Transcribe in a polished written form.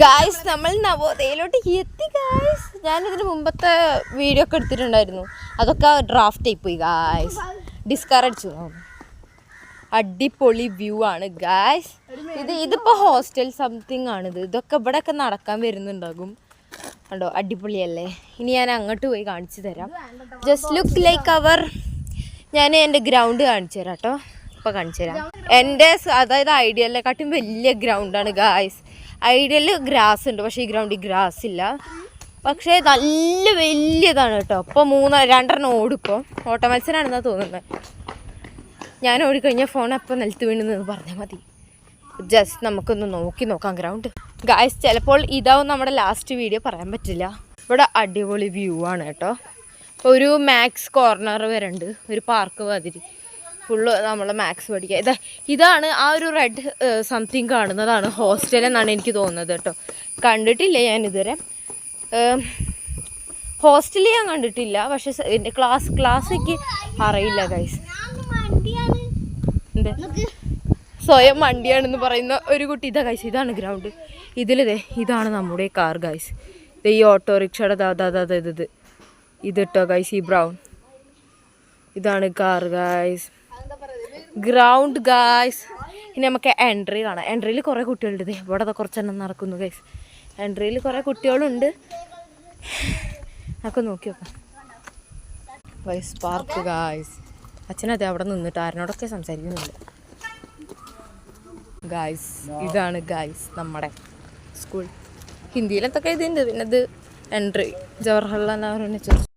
Guys നമ്മൾ നവോദയയിലോട്ട് എത്തി guys. ഞാനിതിന് മുമ്പത്തെ വീഡിയോ ഒക്കെ എടുത്തിട്ടുണ്ടായിരുന്നു, അതൊക്കെ ഡ്രാഫ്റ്റ് ആയിപ്പോയി ഗായ്സ്. ഡിസ്കറടിച്ചു. അടിപൊളി വ്യൂ ആണ് ഗായ്സ്. ഇതിപ്പോൾ ഹോസ്റ്റൽ സംതിങ് ആണിത്. ഇതൊക്കെ ഇവിടെയൊക്കെ നടക്കാൻ വരുന്നുണ്ടാകും. കണ്ടോ, അടിപൊളിയല്ലേ. ഇനി ഞാൻ അങ്ങോട്ട് പോയി കാണിച്ചു തരാം. ജസ്റ്റ് ലുക്ക് ലൈക്ക് അവർ. ഞാൻ എൻ്റെ ഗ്രൗണ്ട് കാണിച്ചു തരാം കേട്ടോ. ഇപ്പോൾ കാണിച്ചു തരാം. എൻ്റെ അതായത് ഐഡിയലിനെക്കാട്ടും വലിയ ഗ്രൗണ്ടാണ് ഗായ്സ്. ഐഡിയലിൽ ഗ്രാസ് ഉണ്ട്, പക്ഷേ ഈ ഗ്രൗണ്ടിൽ ഗ്രാസ് ഇല്ല. പക്ഷേ നല്ല വലിയതാണ് കേട്ടോ. ഇപ്പോൾ 2 ഓടിപ്പോൾ ഓട്ട മത്സരമാണെന്നാണ് തോന്നുന്നത്. ഞാൻ ഓടിക്കഴിഞ്ഞാൽ ഫോൺ അപ്പം നിലത്ത് വീണെന്ന് പറഞ്ഞാൽ മതി. ജസ്റ്റ് നമുക്കൊന്ന് നോക്കാം ഗ്രൗണ്ട് ഗായ്സ്. ചിലപ്പോൾ ഇതാവും നമ്മുടെ ലാസ്റ്റ് വീഡിയോ, പറയാൻ പറ്റില്ല. ഇവിടെ അടിപൊളി വ്യൂ ആണ് കേട്ടോ. ഒരു മാക്സ് കോർണർ വരെ ഉണ്ട്, ഒരു പാർക്ക് മാതിരി. ഫുള്ള് നമ്മൾ മാക്സ് പഠിക്കുക. ഇതാണ് ആ ഒരു റെഡ് സംതിങ് കാണുന്നതാണ് ഹോസ്റ്റൽ എന്നാണ് എനിക്ക് തോന്നുന്നത് കേട്ടോ. കണ്ടിട്ടില്ല ഞാനിതുവരെ. ഹോസ്റ്റലിൽ ഞാൻ കണ്ടിട്ടില്ല, പക്ഷെ എൻ്റെ ക്ലാസ്സൊക്കെ അറിയില്ല ഗൈസ്. എന്താ സ്വയം വണ്ടിയാണെന്ന് പറയുന്ന ഒരു കുട്ടി. ഗൈസ്, ഇതാണ് ഗ്രൗണ്ട്. ഇതാണ് നമ്മുടെ കാർ ഗൈസ്. ഈ ഓട്ടോറിക്ഷയുടെ ഇത് ഇട്ടോ ഗൈസ്, ഈ ബ്രൗൺ. ഇതാണ് കാർ ഗൈസ്, ഗ്രൗണ്ട് ഗൈസ്. ഇനി നമുക്ക് എൻട്രി കാണാം. എൻട്രിയിൽ കുറേ കുട്ടികളുണ്ട്. ഇവിടെ കുറച്ചെണ്ണം നടക്കുന്നു ഗൈസ്. എൻട്രിയിൽ കുറേ കുട്ടികളുണ്ട്. നമുക്ക് നോക്കി നോക്കാം ഗൈസ്. Park guys. അച്ഛനതെ അവിടെ നിന്നിട്ട് ആരോടൊക്കെ സംസാരിക്കുന്നുണ്ട് ഗൈസ്. ഇതാണ് ഗൈസ് നമ്മുടെ സ്കൂൾ. ഹിന്ദിയിലെന്തൊക്കെ എഴുതിയിട്ടുണ്ട്. പിന്നെ ഇത് എൻട്രി ജവഹർലാൽ നെഹ്റു ചർച്ച്.